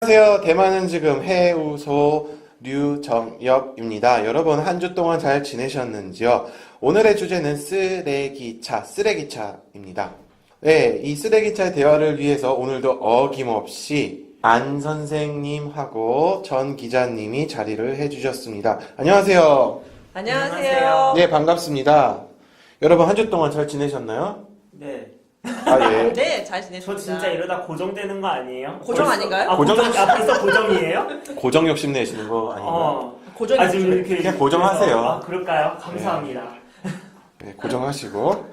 안녕하세요. 대만은 지금 해우소 류정엽입니다. 여러분 한 주 동안 잘 지내셨는지요? 오늘의 주제는 쓰레기차입니다. 네, 이 쓰레기차 대화를 위해서 오늘도 어김없이 안 선생님하고 전 기자님이 자리를 해주셨습니다. 안녕하세요. 안녕하세요. 네, 반갑습니다. 여러분 한 주 동안 잘 지내셨나요? 네. 아, 예. 네, 잘 지냈습니다. 저 진짜 이러다 고정되는 거 아니에요? 고정 아닌가요? 아, 벌써 고정이에요? 고정 욕심 내시는 거 아닌가요? 고정이 아, 지금 이렇게. 그냥 고정하세요. 아, 그럴까요? 감사합니다. 네, 고정하시고.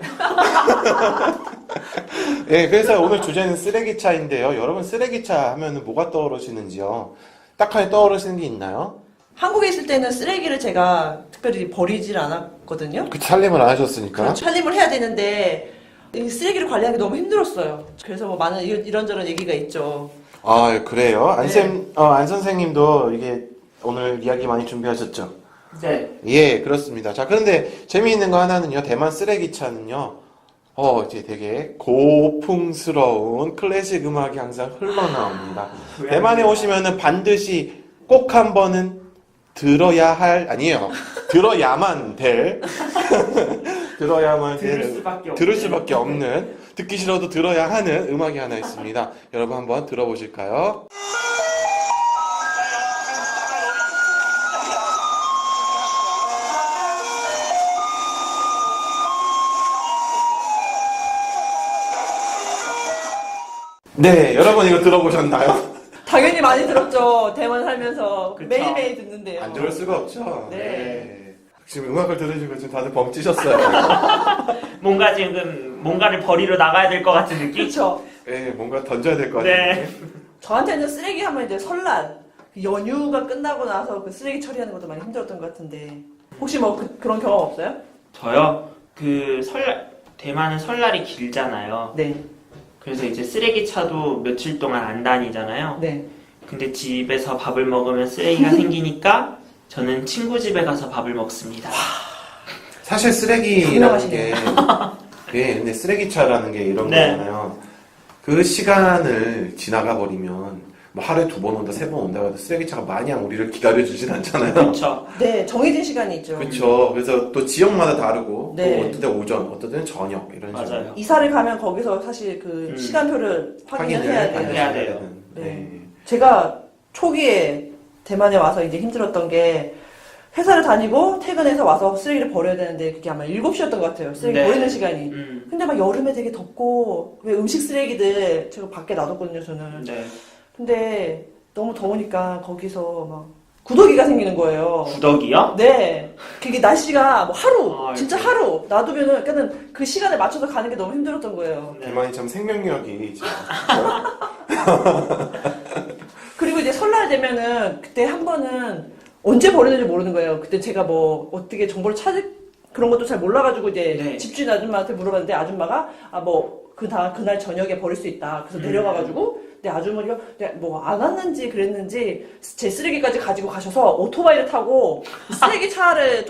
네, 그래서 오늘 주제는 쓰레기차인데요. 여러분 쓰레기차 하면 뭐가 떠오르시는지요? 딱하니 떠오르시는 게 있나요? 한국에 있을 때는 쓰레기를 제가 특별히 버리질 않았거든요. 그 살림을 안 하셨으니까. 그렇죠. 살림을 해야 되는데 이 쓰레기를 관리하기 너무 힘들었어요. 그래서 뭐 많은 이런저런 얘기가 있죠. 아, 그래요? 네. 안 선생님도 이게 오늘 이야기 많이 준비하셨죠? 네. 예, 그렇습니다. 자, 그런데 재미있는 거 하나는요. 대만 쓰레기차는요. 이제 되게 고풍스러운 클래식 음악이 항상 흘러나옵니다. 대만에 오시면은 반드시 꼭 한 번은 들어야만 될 들을 수밖에 없는, 듣기 싫어도 들어야 하는 음악이 하나 있습니다. 여러분 한번 들어보실까요? 네, 여러분 이거 들어보셨나요? 당연히 많이 들었죠. 대만 살면서 그쵸. 매일매일 듣는데요. 안 들을 수가 없죠. 네. 지금 음악을 들으시고 지금 다들 멈찌셨어요. 뭔가 지금 뭔가를 버리러 나가야 될 것 같은 느낌? 그렇죠. 네, 뭔가 던져야 될 것 같아요. 네. 저한테는 쓰레기 하면 이제 설날 그 연휴가 끝나고 나서 그 쓰레기 처리하는 것도 많이 힘들었던 것 같은데 혹시 뭐 그런 경험 없어요? 저요? 대만은 설날이 길잖아요. 네. 그래서 이제 쓰레기차도 며칠 동안 안 다니잖아요. 네. 근데 집에서 밥을 먹으면 쓰레기가 생기니까 저는 친구 집에 가서 밥을 먹습니다. 사실 쓰레기라는 게, 예, 근데 쓰레기차라는 게 이런 네. 거잖아요. 그 시간을 지나가 버리면 뭐 하루에 2번 온다, 3번 온다 해도 쓰레기차가 마냥 우리를 기다려주진 않잖아요. 그렇죠. 네, 정해진 시간이 있죠. 그렇죠. 그래서 또 지역마다 다르고, 네. 또 어떤 때 오전, 어떤 때는 저녁 이런 식으로 맞아요. 이사를 가면 거기서 사실 그 시간표를 확인을 해야 돼요. 반드시 해야 돼요. 되는. 네. 제가 초기에 대만에 와서 이제 힘들었던 게 회사를 다니고 퇴근해서 와서 쓰레기를 버려야 되는데 그게 아마 7시였던 것 같아요. 쓰레기 네. 버리는 시간이. 근데 막 여름에 되게 덥고 왜 음식 쓰레기들 제가 밖에 놔뒀거든요, 저는. 네. 근데 너무 더우니까 거기서 막 구더기가 생기는 거예요. 구더기요? 네. 그게 날씨가 뭐 하루, 아, 진짜 이렇게. 하루 놔두면은 그러니까는 그 시간에 맞춰서 가는 게 너무 힘들었던 거예요. 네. 대만이 참 생명력이 있죠. 그리고 이제 설날 되면은 그때 한 번은 언제 버리는지 모르는 거예요. 그때 제가 뭐 어떻게 정보를 찾을 그런 것도 잘 몰라가지고 이제 네. 집주인 아줌마한테 물어봤는데 아줌마가 그날 저녁에 버릴 수 있다. 그래서 내려가가지고 내 아주머니가 뭐 안 왔는지 그랬는지 제 쓰레기까지 가지고 가셔서 오토바이를 타고 쓰레기 차를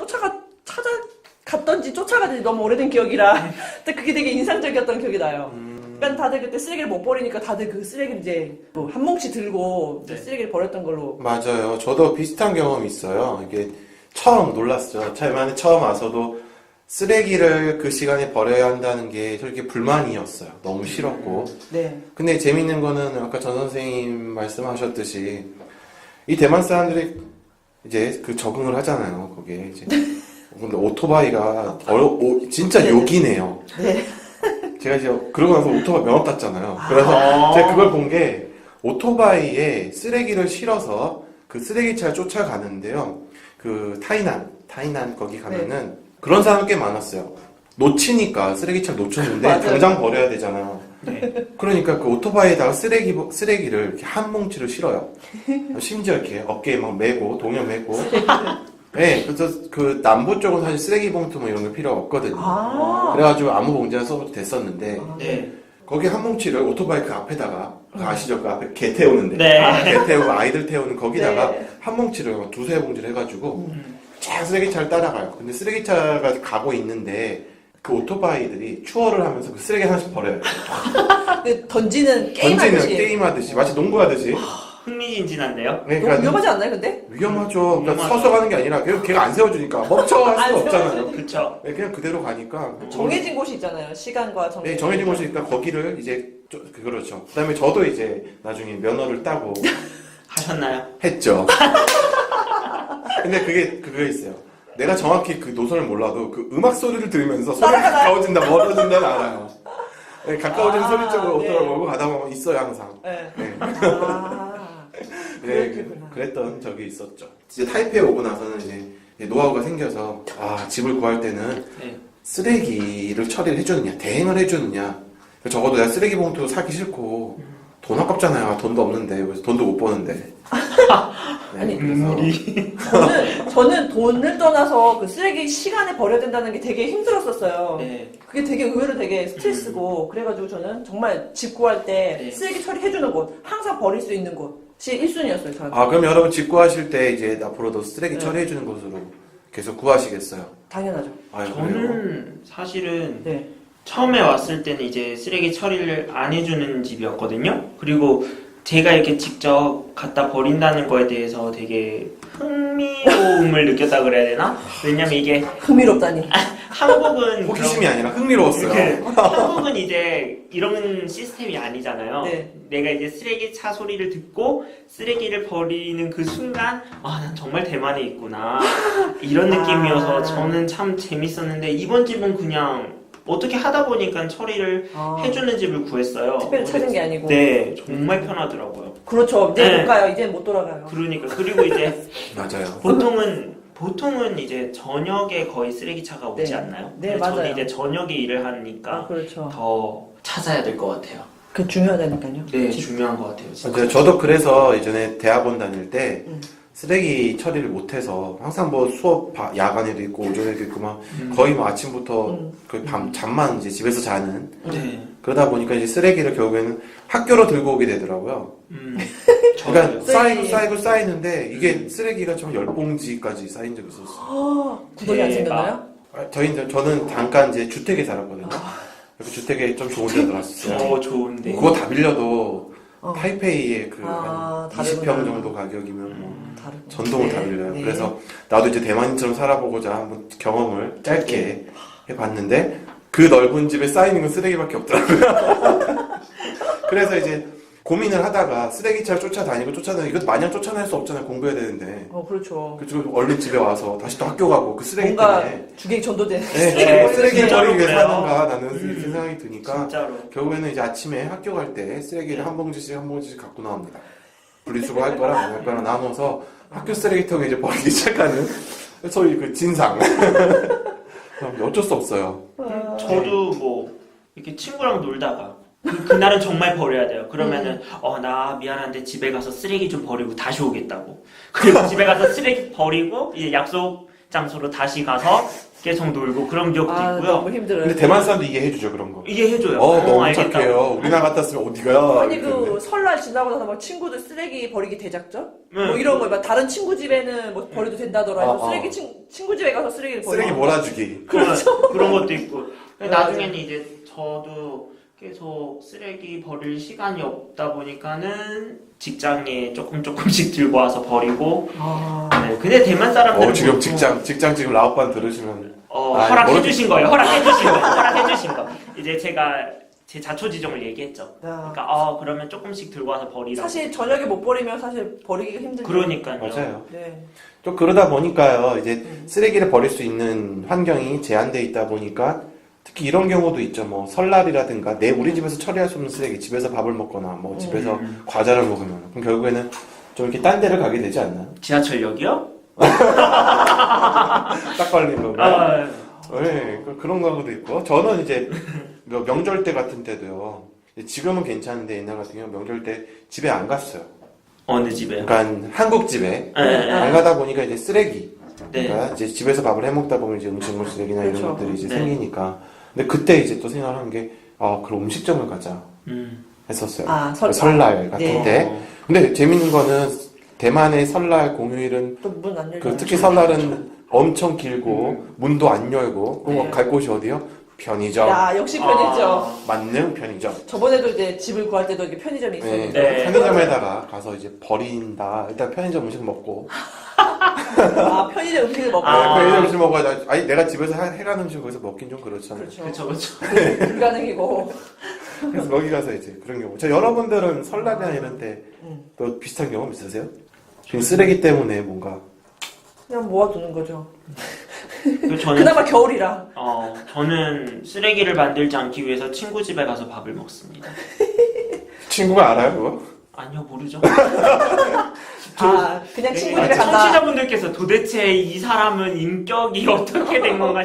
찾아갔던지 쫓아가든지 너무 오래된 기억이라 근데 그게 되게 인상적이었던 기억이 나요. 그러니까 다들 그때 쓰레기를 못 버리니까 다들 그 쓰레기를 이제 뭐 한 뭉치 들고 네. 쓰레기를 버렸던 걸로. 맞아요. 저도 비슷한 경험이 있어요. 이게 처음 놀랐어요. 대만에 처음 와서도 쓰레기를 그 시간에 버려야 한다는 게 저렇게 불만이었어요. 너무 싫었고. 네. 근데 재밌는 거는 아까 전 선생님 말씀하셨듯이 이 대만 사람들이 이제 그 적응을 하잖아요. 거기에 이제. 근데 오토바이가 진짜 욕이네요. 네. 제가 이제 그러고 나서 오토바이 면허 땄잖아요. 그래서 제가 그걸 본 게 오토바이에 쓰레기를 실어서 그 쓰레기차를 쫓아가는데요. 그 타이난 거기 가면은 그런 사람 꽤 많았어요. 놓치니까 쓰레기차를 놓쳤는데 맞아요. 당장 버려야 되잖아요. 네. 그러니까 그 오토바이에다가 쓰레기를 이렇게 한 뭉치를 실어요. 심지어 이렇게 어깨에 막 메고 동여 메고. 네, 그래서 그 남부 쪽은 사실 쓰레기 봉투 뭐 이런 게 필요 없거든요. 그래가지고 아무 봉지나 써도 됐었는데 네. 거기 한 뭉치를 오토바이 그 앞에다가 그 아시죠? 그 앞에 개 태우는데 네. 개 태우고 아이들 태우는 거기다가 네. 한 뭉치를 두세 봉지를 해가지고 쫙 쓰레기차를 따라가요. 근데 쓰레기차가 가고 있는데 그 오토바이들이 추월을 하면서 그 쓰레기 하나씩 버려요. 던지는 게임 던지는 하듯이. 게임하듯이 마치 농구하듯이 흥미진진한데요? 네, 너무 그러니까 위험하지 않나요, 근데? 위험하죠. 그러니까 위험하죠. 서서 가는 게 아니라 걔가 안 세워주니까 멈춰 할 안 수가 없잖아요. 세워주니까. 그쵸. 네, 그냥 그대로 가니까. 정해진 곳이 있잖아요. 시간과 네, 정해진 곳이니까 거기를 이제 그렇죠. 그다음에 저도 이제 나중에 면허를 따고 하셨나요? 했죠. 근데 그게 있어요. 내가 정확히 그 노선을 몰라도 그 음악 소리를 들으면서 소리가 가까워진다, 멀어진다는 알아요. 네, 가까워지는 소리 쪽으로 네. 오토바이 몰고 가다 보면 있어요, 항상. 네. 네. 아, 네, 그렇구나. 그랬던 적이 있었죠. 이제 타이페이 오고 나서는 이제 노하우가 생겨서 집을 구할 때는 네. 쓰레기를 처리를 해주느냐, 대행을 해주느냐. 적어도 내가 쓰레기 봉투 사기 싫고 돈 아깝잖아요. 돈도 없는데 그래서 돈도 못 버는데. 네, 아니, 그래서 저는 돈을 떠나서 그 쓰레기 시간에 버려야 된다는 게 되게 힘들었었어요. 네. 그게 되게 의외로 되게 스트레스고, 그래가지고 저는 정말 집 구할 때 네. 쓰레기 처리해주는 곳, 항상 버릴 수 있는 곳이 1순위였어요, 저한테. 그럼 여러분 집 구하실 때 이제 앞으로도 쓰레기 네. 처리해주는 곳으로 계속 구하시겠어요? 당연하죠. 그래요? 저는 사실은 네. 처음에 왔을 때는 이제 쓰레기 처리를 안 해주는 집이었거든요. 그리고 제가 이렇게 직접 갖다 버린다는 거에 대해서 되게 흥미로움을 느꼈다 그래야 되나? 왜냐면 이게 흥미롭다니. 한국은 호기심이 아니라 흥미로웠어요. 한국은 이제 이런 시스템이 아니잖아요. 네. 내가 이제 쓰레기 차 소리를 듣고 쓰레기를 버리는 그 순간 난 정말 대만에 있구나 이런 느낌이어서 저는 참 재밌었는데 이번 집은 그냥 어떻게 하다 보니까 처리를 해주는 집을 구했어요. 특별히 찾은 게 아니고. 네, 정말 편하더라고요. 그렇죠. 이제 네. 못 가요. 이제 못 돌아가요. 그러니까 그리고 이제 맞아요. 보통은 이제 저녁에 거의 쓰레기차가 오지 네. 않나요? 네, 근데 저는 맞아요. 이제 저녁에 일을 하니까 그렇죠. 더 찾아야 될 것 같아요. 그 중요하다니까요. 네, 중요한 것 같아요. 진짜. 맞아요. 저도 그래서 예전에 대학원 다닐 때 음. 쓰레기 처리를 못해서 항상 뭐 수업 야간에도 있고 오전에도 있고 막 거의 뭐 아침부터 거의 밤 잠만 이제 집에서 자는 네. 그러다 보니까 이제 쓰레기를 결국에는 학교로 들고 오게 되더라고요. 그러니까 쓰레기. 쌓이는데 이게 쓰레기가 좀 10봉지까지 쌓인 적이 있었어요. 구덩이 안 생겼나요? 저는 잠깐 이제 주택에 살았거든요. 그래서 주택에 좀 좋은 데 들어왔어요. 좋은데. 그거 다 빌려도 타이페이의 그 한 다르구나. 20평 정도 가격이면 뭐 다르구나. 전동을 네, 다 빌려요. 네. 그래서 나도 이제 대만인처럼 살아보고자 한번 경험을 짧게 해봤는데 그 넓은 집에 쌓이는 건 쓰레기밖에 없더라고요. 그래서 이제 고민을 하다가 쓰레기차를 쫓아다니고 이것도 마냥 쫓아낼 수 없잖아요. 공부해야 되는데. 그렇죠. 그래서 얼른 집에 와서 다시 또 학교 가고 그 쓰레기 뭔가 때문에 주객이 전도된 쓰레기 진짜로 버리기 위해 그래요. 사는가 나는 생각이 드니까 진짜로. 결국에는 이제 아침에 학교 갈 때 쓰레기를 한 봉지씩 갖고 나옵니다. 분리수거 할 거랑 안 할 거랑 나눠서 학교 쓰레기통에 이제 버리기 시작하는 소위 그 진상. 어쩔 수 없어요. 저도 뭐 이렇게 친구랑 놀다가 그날은 정말 버려야 돼요. 그러면은 나 미안한데 집에 가서 쓰레기 좀 버리고 다시 오겠다고. 그리고 집에 가서 쓰레기 버리고 이제 약속 장소로 다시 가서 계속 놀고 그런 기억도 있고요. 너무 힘들어요. 근데 대만 사람도 이해해주죠 그런 거. 이게 해줘요. 너무 알겠다고. 착해요. 우리나라 같았으면 어디가? 아니 그 설날 지나고 나서 막 친구들 쓰레기 버리기 대작전? 네. 뭐 이런 거 막 다른 친구 집에는 뭐 버려도 된다더라 해서 쓰레기 친구 집에 가서 쓰레기를 버려. 쓰레기 몰아주기. 그런 것도 있고. 맞아요. 나중에는 이제 저도 계속 쓰레기 버릴 시간이 없다 보니까는 직장에 조금씩 들고 와서 버리고. 네, 근데 대만 사람들은 지금 보통 직장 지금 라오반 들으시면 허락해주신 거예요. 허락해주신 거. 이제 제가 제 자초지종을 얘기했죠. 그러니까 그러면 조금씩 들고 와서 버리라고. 사실 저녁에 못 버리면 사실 버리기가 힘들죠. 그러니까요. 맞아요. 네. 또 그러다 보니까요 이제 쓰레기를 버릴 수 있는 환경이 제한돼 있다 보니까 특히 이런 경우도 있죠. 뭐 설날이라든가 우리 집에서 처리할 수 없는 쓰레기, 집에서 밥을 먹거나 뭐 집에서 과자를 먹으면 그럼 결국에는 좀 이렇게 딴 데를 가게 되지 않나? 지하철역이요? 딱 걸리는 거. 네, 그런 경우도 있고. 저는 이제 명절 때 같은 때도요. 지금은 괜찮은데 옛날 같은 경우 명절 때 집에 안 갔어요. 어느 집에요? 그러니까 한국 집에 네. 안 가다 보니까 이제 쓰레기. 네. 그러니까 이제 집에서 밥을 해 먹다 보면 이제 음식물 쓰레기나 그렇죠. 이런 것들이 이제 네. 생기니까. 근데 그때 이제 또 생각하는 게 그럼 음식점을 가자 했었어요. 설날 같은 네. 때. 근데 재밌는 거는 대만의 설날 공휴일은 또 문 안 열려. 특히 설날은 엄청 길고 문도 안 열고 갈 곳이 어디요? 편의점. 야, 역시 편의점. 아, 만능 편의점. 저번에도 이제 집을 구할 때도 이렇게 편의점이 있었는데. 네. 편의점에다가 가서 이제 버린다. 일단 편의점 음식 먹고. 아, 편의점 음식을 먹고. 아. 편의점 음식 먹어야 돼. 아니, 내가 집에서 해라는 음식 거기서 먹긴 좀 그렇잖아요. 그렇죠. 그쵸. 불가능이고. 그래서 거기 가서 이제 그런 경우. 저 여러분들은 설날이나 이런 때 음. 또 비슷한 경험 있으세요? 지금 쓰레기 때문에 뭔가. 그냥 모아두는 거죠. 저는 그나마 겨울이라. 저는 쓰레기를 만들지 않기 위해서 친구 집에 가서 밥을 먹습니다. 친구가 알아요, 그거? 아니요, 모르죠. 아, 그냥 친구 집에 간다. 청취자분들께서 도대체 이 사람은 인격이 어떻게 된 건가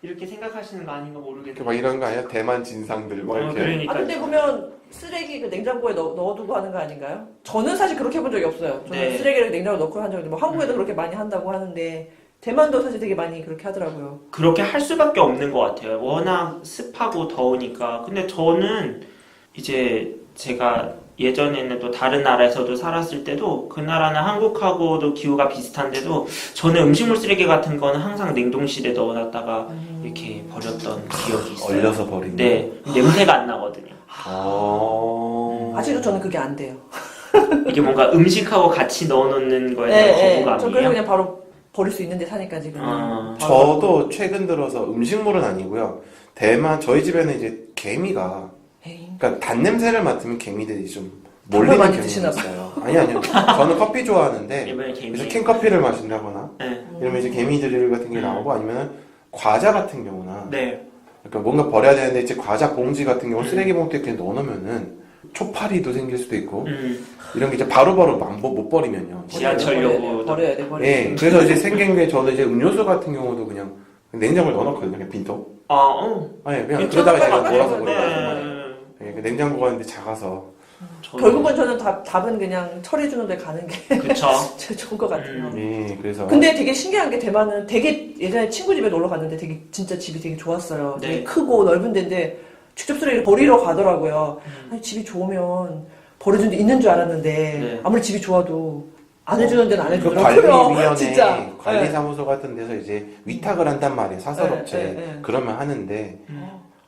이렇게 생각하시는 거 아닌가 이렇게 모르겠어요. 막 이런 거 아니야? 대만 진상들 막 이렇게. 그러니까. 아, 근데 보면 쓰레기 그 냉장고에 넣어두고 하는 거 아닌가요? 저는 사실 그렇게 해본 적이 없어요. 저는 네. 쓰레기를 냉장고에 넣고 한 적이 있는데, 뭐 한국에도 그렇게 많이 한다고 하는데, 대만도 사실 되게 많이 그렇게 하더라고요. 그렇게 할 수밖에 없는 것 같아요. 워낙 습하고 더우니까. 근데 저는 이제 제가 예전에는 또 다른 나라에서도 살았을 때도 그 나라는 한국하고도 기후가 비슷한데도 저는 음식물 쓰레기 같은 거는 항상 냉동실에 넣어놨다가 이렇게 버렸던 기억이 있어요. 얼려서 버린. 네, 냄새가 안 나거든요. 아직도 저는 그게 안 돼요. 이게 뭔가 음식하고 같이 넣어놓는 거에 대한 저 그래서 거부감이에요. 그냥 바로 버릴 수 있는데 사니까 지금. 아, 저도 최근 들어서 음식물은 아니고요. 대만 저희 집에는 이제 개미가 에이. 그러니까 단 냄새를 맡으면 개미들이 좀 정말 몰리는 많이 경우가 드시나 봐요. 있어요. 아니요. 저는 커피 좋아하는데 이번에 그래서 개미. 캔커피를 마신다거나 네. 이러면 이제 개미들 같은 게 나오고 아니면 과자 같은 경우나 네. 그러니까 뭔가 버려야 되는데 이제 과자 봉지 같은 경우 쓰레기 봉투에 그냥 넣어놓으면은 초파리도 생길 수도 있고 이런 게 이제 바로바로 못 버리면요. 지하철역으로. 버려야 돼. 예, 그래서 이제 생긴 게 저는 이제 음료수 같은 경우도 그냥 냉장고에 넣어놓거든요. 그냥 빈통. 아니, 그냥 그러다가 제가 몰아서 네. 버려요. 예, 그 냉장고가 근데 작아서. 결국은 저는 답은 그냥 처리해주는 데 가는 게 그쵸. 제일 좋은 것 같아요. 예, 그래서. 근데 되게 신기한 게 대만은 되게 예전에 친구 집에 놀러 갔는데 되게 진짜 집이 되게 좋았어요. 되게 네. 크고 넓은 데인데 직접 쓰레기를 버리러 가더라고요. 아니, 집이 좋으면 버려준 데 있는 줄 알았는데 네. 아무리 집이 좋아도 안 해주는 데는 안 그 해주더라고요. 진짜. 관리위원회, 관리사무소 같은 데서 이제 위탁을 한단 말이에요. 사설업체. 네. 그러면 하는데,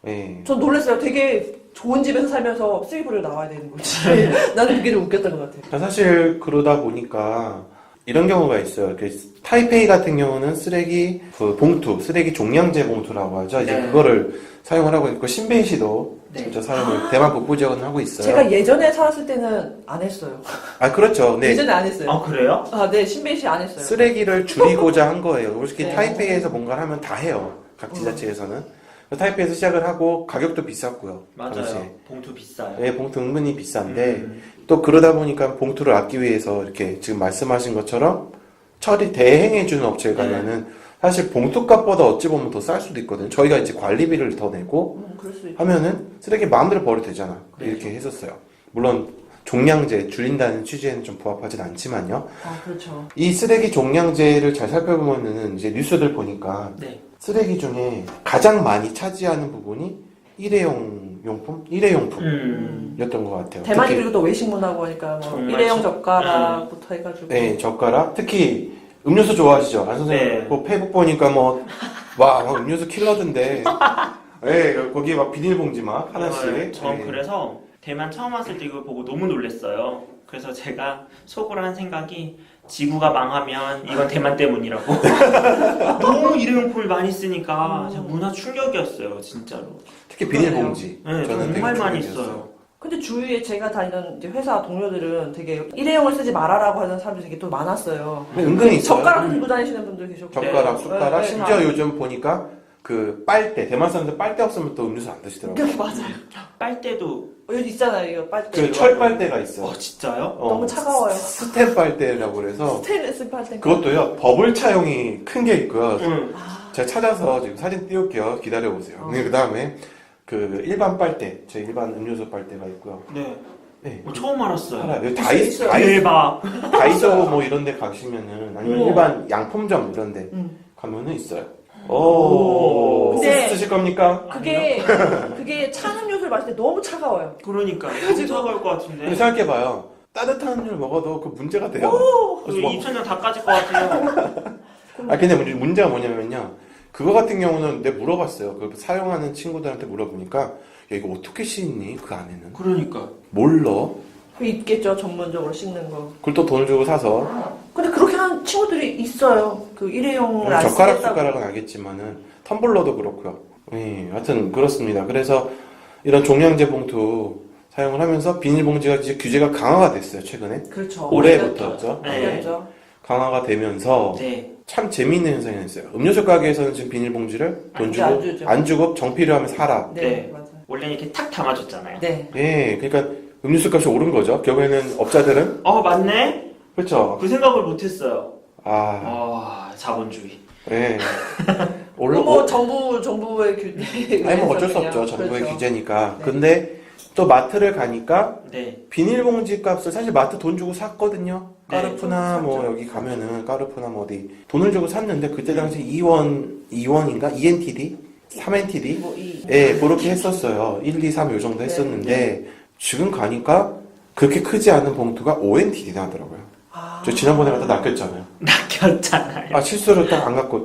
예. 전 놀랐어요. 되게 좋은 집에서 살면서 쓰레기 버리러 나와야 되는 거지. 나는 그게 좀 웃겼던 것 같아요. 사실 그러다 보니까 이런 경우가 있어요. 그 타이페이 같은 경우는 쓰레기 그 봉투, 쓰레기 종량제 봉투라고 하죠. 이제 네. 그거를 사용을 하고 있고 신베이시도 네. 진짜 사용을 대만 북부 지역은 하고 있어요. 제가 예전에 살았을 때는 안 했어요. 아 그렇죠. 네. 예전에 안 했어요. 아, 그래요? 네, 신베이시 안 했어요. 쓰레기를 줄이고자 한 거예요. 특히 네. 타이페이에서 뭔가를 하면 다 해요. 각 지자체에서는. 타이페이에서 시작을 하고 가격도 비쌌고요. 맞아요. 당시에. 봉투 비싸요. 예, 봉투 은근히 비싼데 또 그러다 보니까 봉투를 아끼기 위해서 이렇게 지금 말씀하신 것처럼 처리 대행해주는 업체에 가면은 사실 봉투값보다 어찌 보면 더 쌀 수도 있거든요. 저희가 이제 관리비를 더 내고 그럴 수 있죠. 하면은 쓰레기 마음대로 버려도 되잖아. 네. 이렇게 했었어요. 물론 종량제 줄인다는 취지에는 좀 부합하진 않지만요. 아, 그렇죠. 이 쓰레기 종량제를 잘 살펴보면은 이제 뉴스들 보니까 네. 쓰레기 중에 가장 많이 차지하는 부분이 일회용 용품, 일회용품이었던 것 같아요. 대만이 특히, 그리고 또 외식 문화고 하니까 뭐 정말 일회용 젓가락부터 해가지고. 네, 젓가락. 특히 음료수 좋아하시죠? 안 선생님. 네. 뭐 페이북 보니까 막 음료수 킬러던데. 네, 거기에 막 비닐봉지 막 하나씩. 전 네. 그래서 대만 처음 왔을 때 이걸 보고 너무 놀랐어요. 그래서 제가 속으로 한 생각이 지구가 망하면 이건 대만 때문이라고. 너무 일회용품을 많이 쓰니까 진짜 문화 충격이었어요, 진짜로. 특히 비닐봉지. 네, 저는 정말 되게 많이 충격이었어요. 써요. 근데 주위에 제가 다니던 이제 회사 동료들은 되게 일회용을 쓰지 말아라고 하는 사람들이 되게 또 많았어요. 근데 은근히 있어요. 젓가락 들고 다니시는 분들 계셨고. 젓가락, 네. 숟가락. 네, 심지어 네. 요즘 보니까 그 빨대, 대만 사람들 빨대 없으면 또 음료수 안 드시더라고요. 맞아요. 빨대도 여기 있잖아요, 이거 빨대. 그 철빨대가 있어요. 진짜요? 어, 너무 차가워요. 스텐 빨대라고 그래서 스테인리스 빨대. 그것도요 버블 차용이 큰 게 있고요. 응. 제가 찾아서 지금 사진 띄울게요. 기다려보세요. 그 다음에 그 일반 빨대, 제 일반 음료수 빨대가 있고요. 네. 네. 처음 알았어요. 알아요. 여기 있어요. 대박. 다이소 뭐 이런 데 가시면은 아니면 우와. 일반 양품점 이런 데 가면은 있어요. 오. 근데 쓰실 겁니까? 그게 찬 음료수를 마실 때 너무 차가워요. 그러니까 가져갈 것 근데 같은데. 생각해봐요. 따뜻한 음료를 먹어도 그 문제가 돼요. 그 그래서 뭐- 2,000년 다 까질 것 같아요. 근데 문제가 뭐냐면요. 그거 같은 경우는 내가 물어봤어요. 그 사용하는 친구들한테 물어보니까 야, 이거 어떻게 씻니? 그 안에는 그러니까. 뭘 넣어? 있겠죠, 전문적으로 씻는 거. 그걸 또 돈을 주고 사서 근데 그렇게 하는 친구들이 있어요. 그 일회용을 안 젓가락 쓰겠다고. 숟가락은 알겠지만은 텀블러도 그렇고요. 예, 하여튼 그렇습니다. 그래서 이런 종량제 봉투 사용을 하면서 비닐봉지가 이제 규제가 강화가 됐어요. 최근에 그렇죠. 올해부터였죠. 네. 그렇죠. 강화가 되면서 네. 참 재미있는 현상이 있어요. 음료수 가게에서는 지금 비닐봉지를 돈 이제 안 주고 주죠. 안 주고 정필요하면 사라. 네, 네. 맞아요. 원래는 이렇게 탁 담아줬잖아요. 네. 예, 그러니까 음료수 값이 오른 거죠. 결국에는 업자들은 맞네? 그렇죠. 그 생각을 못했어요. 아, 자본주의. 예. 뭐 정부의 규제. 아니 뭐 어쩔 수 그냥. 없죠. 정부의 그렇죠. 규제니까. 네. 근데 또 마트를 가니까 네. 비닐봉지 값을 사실 마트 돈 주고 샀거든요. 네, 까르푸나 좀 뭐 샀죠. 여기 가면은 까르푸나 뭐 어디 돈을 주고 샀는데 그때 당시 2원인가 2NTD, 3NTD 예, 그렇게 했었어요. 1, 2, 3 요 정도 했었는데 지금 가니까 그렇게 크지 않은 봉투가 5NTD 나더라고요. 아. 저 지난번에 갖다 낚였잖아요. 낚였잖아요. 아 실수로 딱 안 갖고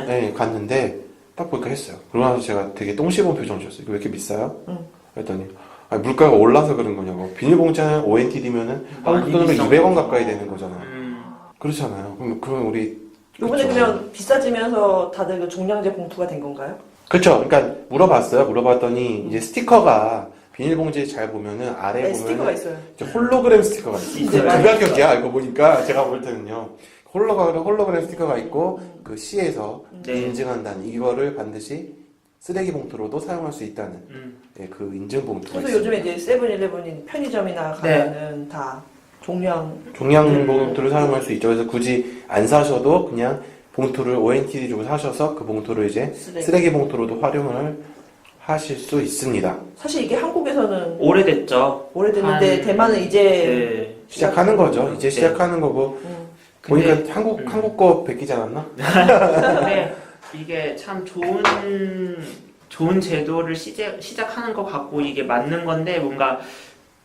네. 예, 갔는데 딱 보니까 했어요. 그러고 나서 제가 되게 똥 씹은 표정 지었어요. 이거 왜 이렇게 비싸요? 응. 그랬더니 물가가 올라서 그런 거냐고. 비닐봉지는 5NTD면은 한국 돈으로 비싼 200원 거죠. 가까이 되는 거잖아요. 그렇잖아요. 그럼 우리 요번에 그쵸. 그러면 비싸지면서 다들 그 종량제 봉투가 된 건가요? 그렇죠. 그러니까 물어봤어요. 물어봤더니 이제 스티커가 비닐봉지에 잘 보면은 아래 네, 스티커가 보면은 있어요. 이제 홀로그램 스티커가 있어요. 그 있어요. 가격이야. 알고 보니까 제가 볼 때는요. 홀로그램 스티커가 있고 그 시에서 네. 인증한다는 이거를 반드시 쓰레기 봉투로도 사용할 수 있다는 예, 그 인증 봉투가 그래서 있어요. 요즘에 이제 세븐일레븐인 편의점이나 네. 가면은 다 종량 종량 봉투를 사용할 수 있죠. 그래서 굳이 안 사셔도 그냥 봉투를 ONTD 주고 사셔서 그 봉투를 이제 쓰레기 봉투로도 활용을 하실 수 있습니다. 사실 이게 한국에서는 오래됐죠. 오래됐는데 대만은 이제 네. 시작하는 거죠. 이제 네. 시작하는 거고 근데- 보니까 한국 거 베끼지 않았나? 근데 이게 참 좋은 제도를 시작하는 것 같고 이게 맞는 건데 뭔가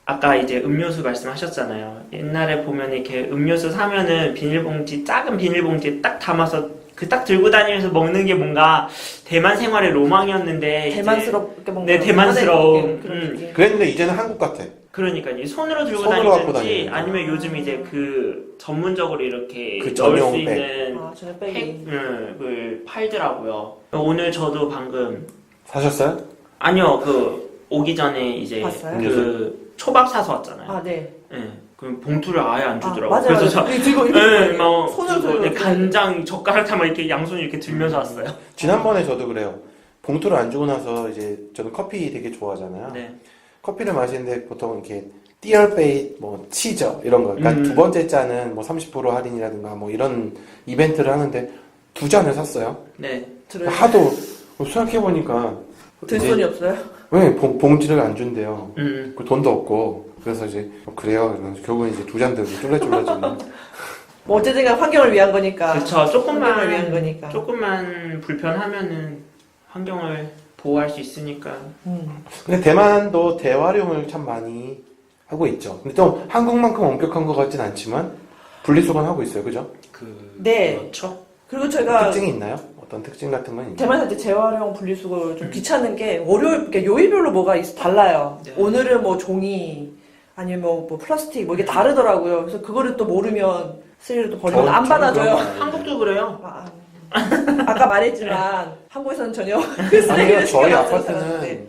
아까 이제 음료수 말씀하셨잖아요. 옛날에 보면 이렇게 음료수 사면은 비닐봉지 작은 비닐봉지에 딱 담아서 그 딱 들고 다니면서 먹는 게 뭔가 대만 생활의 로망이었는데 대만스럽게 먹는 네, 대만스러운. 느낌, 그런 느낌. 그랬는데 이제는 한국 같아. 그러니까 이 손으로 들고 손으로 갖고 다니든지 다니는 아니면 요즘 이제 그 전문적으로 이렇게 그 넣을 전용 수 백. 있는 아, 저는 백이 팩을 팔더라고요. 오늘 저도 방금 사셨어요? 아니요 그 오기 전에 이제 봤어요? 그 초밥 사서 왔잖아요. 아, 네. 예. 그럼 봉투를 아예 안 주더라고요. 맞아요. 그래서 저 이렇게 들고 이렇게 예, 막 손으로 그거 들고 간장 젓가락 타면 이렇게 양손 이렇게 들면서 왔어요. 지난번에 저도 그래요. 봉투를 안 주고 나서 이제 저는 커피 되게 좋아하잖아요. 네. 커피를 마시는데 보통 이렇게 띠얼베이 뭐 치저 이런 거 그러니까 두 번째 잔은 뭐 30% 할인이라든가 뭐 이런 이벤트를 하는데 두 잔을 샀어요. 네. 들어요. 하도 생각해 보니까 들 손이 없어요? 왜 봉지를 안 준대요. 음. 그 돈도 없고 그래서 이제 그래요. 그래서 결국은 이제 두 잔 들고 쫄래쫄래 좀 뭐 어쨌든 간에 환경을 위한 거니까. 그렇죠. 환경을 위한 거니까. 조금만 불편하면은 환경을 보호할 수 있으니까. 근데 대만도 재활용을 참 많이 하고 있죠. 근데 또 한국만큼 엄격한 것 같진 않지만 분리수거하고 있어요. 그죠? 네. 그렇죠. 그리고 제가 특징이 있나요? 어떤 특징 같은 건 있나요? 대만에서 이제 재활용 분리수거 좀 귀찮은 게 그러니까 요일별로 뭐가 달라요. 네. 오늘은 뭐 종이 아니면 뭐 플라스틱 뭐 이게 다르더라고요. 그래서 그거를 또 모르면 쓰레기를 또 버리면 안 받아줘요. 한국도 그래요. 아까 말했지만 한국에서는 전혀 그 쓰레기를 아니요, 저희 신경 안 쓰는데. 아파트는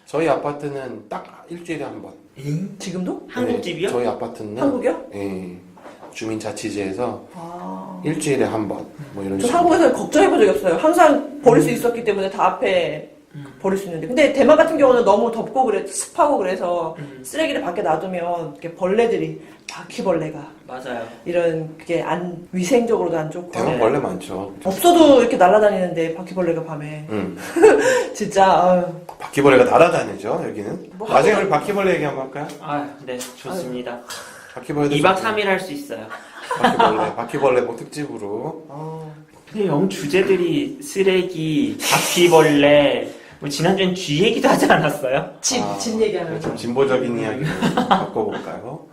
저희 아파트는 딱 일주일에 한 번. 지금도? 한국 집이요? 저희 아파트는 한국이요? 예, 주민자치제에서 아. 일주일에 한 번. 뭐 이런 저 식으로. 한국에서 걱정해본 적이 없어요. 항상 버릴 수 있었기 때문에 다 앞에 버릴 수 있는데. 근데 대만 같은 경우는 너무 덥고 습하고 그래서 쓰레기를 밖에 놔두면 이렇게 벌레들이 바퀴벌레가 맞아요. 이런 그게 위생적으로도 안 좋고. 대만 네. 벌레 많죠. 없어도 이렇게 날아다니는데 바퀴벌레가 밤에 진짜 아유. 바퀴벌레가 날아다니죠. 여기는. 뭐 나중에 우리 바퀴벌레 얘기 한번 할까요? 아, 네, 좋습니다. 바퀴벌레 2박 3일 할 수 있어요. 바퀴벌레 뭐 특집으로. 근데 영 주제들이 쓰레기, 바퀴벌레, 뭐 지난주엔 쥐 얘기도 하지 않았어요? 집 얘기하면 좀 진보적인 이야기를 바꿔볼까요?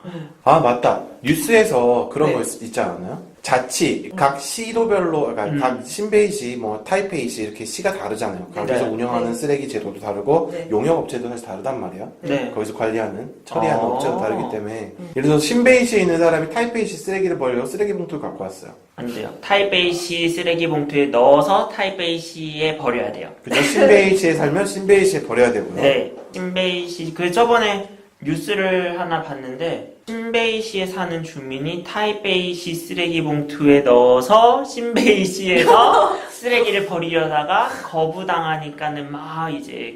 아 맞다. 뉴스에서 그런 네. 거 있지 않았나요? 자치, 각 시도별로, 그러니까 각 신베이시, 뭐 타이페이시 이렇게 시가 다르잖아요. 거기서 네. 운영하는 네. 쓰레기 제도도 다르고 네. 용역업체도 사실 다르단 말이에요. 네. 거기서 관리하는, 처리하는 아. 업체도 다르기 때문에 예를 들어서 신베이시에 있는 사람이 타이페이시 쓰레기를 버리려고 쓰레기 봉투를 갖고 왔어요. 안 돼요. 타이베이시 쓰레기 봉투에 넣어서 타이베이시에 버려야 돼요. 그죠? 신베이시에 살면 신베이시에 버려야 되고요. 네. 신베이시 그 저번에 뉴스를 하나 봤는데 신베이시에 사는 주민이 타이베이시 쓰레기 봉투에 넣어서 신베이시에서 쓰레기를 버리려다가 거부당하니까는 막 이제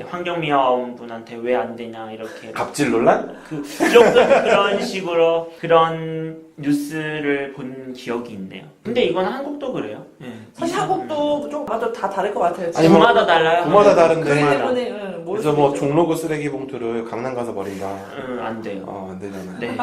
환경미화원분한테 왜 안 되냐 이렇게 갑질 논란? 조금 그런 식으로 그런 뉴스를 본 기억이 있네요. 근데 이건 한국도 그래요. 사실 한국도 좀 아마도 다 다를 것 같아요. 아니, 뭐, 구마다 달라요. 구마다 다른데. 그렇기 구마다. 때문에 모를 그래서 수도 뭐 있죠. 종로구 쓰레기 봉투를 강남 가서 버린다. 안 돼요. 안 되잖아요. 네.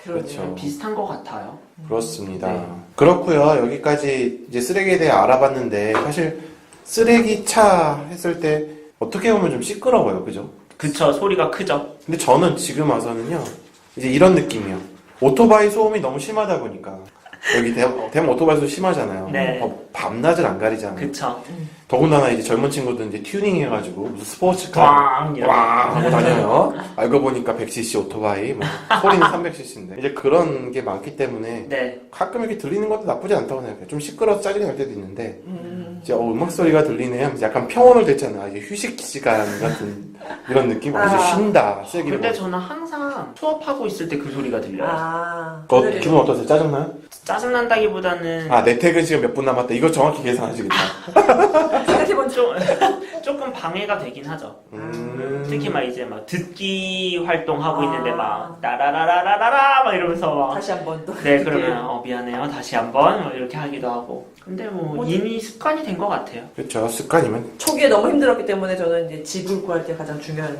그렇죠. 비슷한 것 같아요. 그렇습니다. 네. 그렇고요. 여기까지 이제 쓰레기에 대해 알아봤는데 사실 쓰레기차 했을 때 어떻게 보면 좀 시끄러워요. 그죠? 그쵸. 소리가 크죠. 근데 저는 지금 와서는요. 이제 이런 느낌이요. 오토바이 소음이 너무 심하다 보니까 여기 대만 오토바이 소음 심하잖아요. 네. 밤낮을 안 가리잖아요. 그쵸. 더군다나 이제 젊은 친구들 이제 튜닝 해가지고 무슨 스포츠카 꽝! 이렇게. 꽝 하고 다녀요. 알고 보니까 100cc 오토바이, 뭐 소리는 300cc인데 이제 그런 게 많기 때문에 네. 가끔 이렇게 들리는 것도 나쁘지 않다고 생각해요. 좀 시끄러워서 짜증이 날 때도 있는데 이제 음악 소리가 들리네 하면서 약간 평온을 됐잖아. 이제 휴식 시간 같은 이런 느낌. 아주 쉰다. 쓰레기를 근데 먹- 저는 항상 수업하고 있을 때 그 소리가 들려요. 그거 기분 어떠세요? 짜증나요? 짜증난다기보다는 내 퇴근 시간 몇 분 남았다. 이거 정확히 계산하시겠다. 생각해본 조금 방해가 되긴 하죠. 음. 특히 막 이제 막 듣기 활동하고 아. 있는데 막 라라라라라라 막 이러면서 막 다시 한번 또. 네, 그러면 미안해요. 다시 한번 뭐 이렇게 하기도 하고. 근데 뭐 이미 습관이 된 것 같아요. 그렇죠. 습관이면 초기에 너무 힘들었기 때문에 저는 이제 집을 구할 때 가장 중요한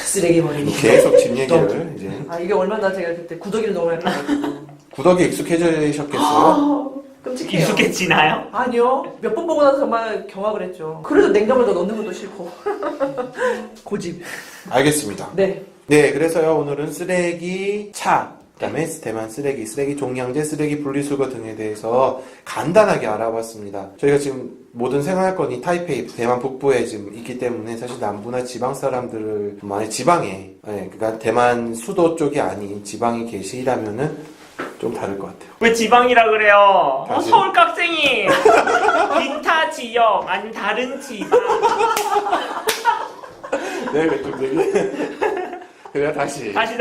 쓰레기 버리기. 계속 집 얘기를 이제 이게 얼마나 제가 그때 구더기를 너무 해가지고. 구덕에 익숙해지셨겠어요? 끔찍해요. 익숙해지나요? 아니요. 몇 번 보고 나서 정말 경악을 했죠. 그래도 냉장고에 넣는 것도 싫고. 고집. 알겠습니다. 네. 네, 그래서요 오늘은 쓰레기 차, 그다음에 대만 쓰레기 종량제, 쓰레기 분리수거 등에 대해서 간단하게 알아봤습니다. 저희가 지금 모든 생활권이 타이페이, 대만 북부에 지금 있기 때문에 사실 남부나 지방 사람들을 만약 지방에, 그러니까 대만 수도 쪽이 아닌 지방에 계시다면은 좀 다를 것 같아요. 왜 지방이라 그래요? 다시? 서울 깍쟁이. 기타 지역 아니 다른 지방. 네, 좀 되게. 그래요, 다시. 다시.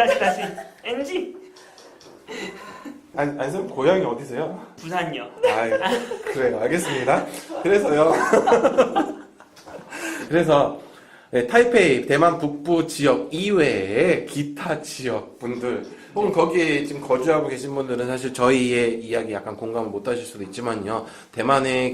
NG. 안선 고향이 어디세요? 부산요. 그래요. 알겠습니다. 그래서요. 그래서 타이페이, 대만 북부 지역 이외에 기타 지역 분들 혹은 거기에 지금 거주하고 계신 분들은 사실 저희의 이야기 약간 공감을 못 하실 수도 있지만요. 대만에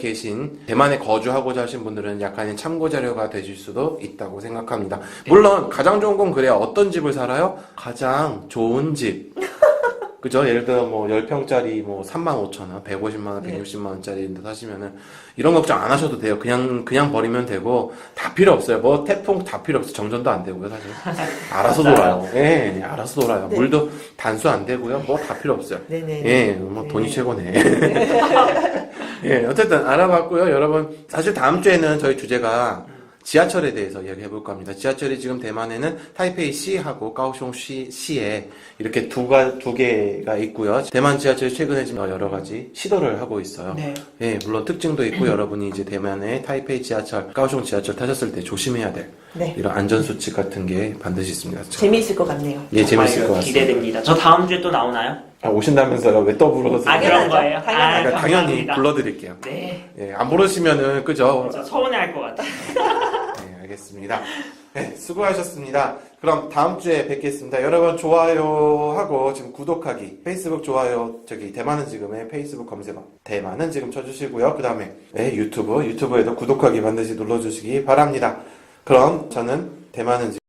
거주하고자 하신 분들은 약간의 참고 자료가 되실 수도 있다고 생각합니다. 물론 가장 좋은 건 그래요. 어떤 집을 살아요? 가장 좋은 집. 그죠? 예를 들어 뭐 10평짜리 뭐 35,000원, 150만원, 160만원짜리 사시면은 이런 걱정 안 하셔도 돼요. 그냥 버리면 되고 다 필요 없어요. 뭐 태풍 다 필요 없어요. 정전도 안 되고요, 사실. 알아서 돌아요. 예, 알아서 돌아요. 네. 물도 단수 안 되고요. 뭐 다 필요 없어요. 네네. 예, 뭐 돈이 최고네. 예, 어쨌든 알아봤고요. 여러분, 사실 다음 주에는 저희 주제가 지하철에 대해서 이야기해 볼까 합니다. 지하철이 지금 대만에는 타이페이 시하고 가오슝 시에 이렇게 두 개가 있고요. 대만 지하철이 최근에 지금 여러 가지 시도를 하고 있어요. 네. 예, 물론 특징도 있고 여러분이 이제 대만의 타이페이 지하철, 가오슝 지하철 타셨을 때 조심해야 될 네. 이런 안전수칙 같은 게 반드시 있습니다. 재미있을 것 같네요. 예, 재밌을 것 같습니다. 기대됩니다. 저 다음 주에 또 나오나요? 오신다면서요? 왜 또 불러서? 그런 당연하죠. 거예요? 당연하죠. 그러니까 당연히 감사합니다. 불러드릴게요. 네. 예, 안 부르시면은 그죠? 저 서운해할 것 같아요. 네, 알겠습니다. 네, 수고하셨습니다. 그럼 다음 주에 뵙겠습니다. 여러분 좋아요하고 지금 구독하기, 페이스북 좋아요, 대만은 지금의 페이스북 검색어 대만은 지금 쳐주시고요. 그 다음에 유튜브에도 구독하기 반드시 눌러주시기 바랍니다. 그럼 저는 대만은 지금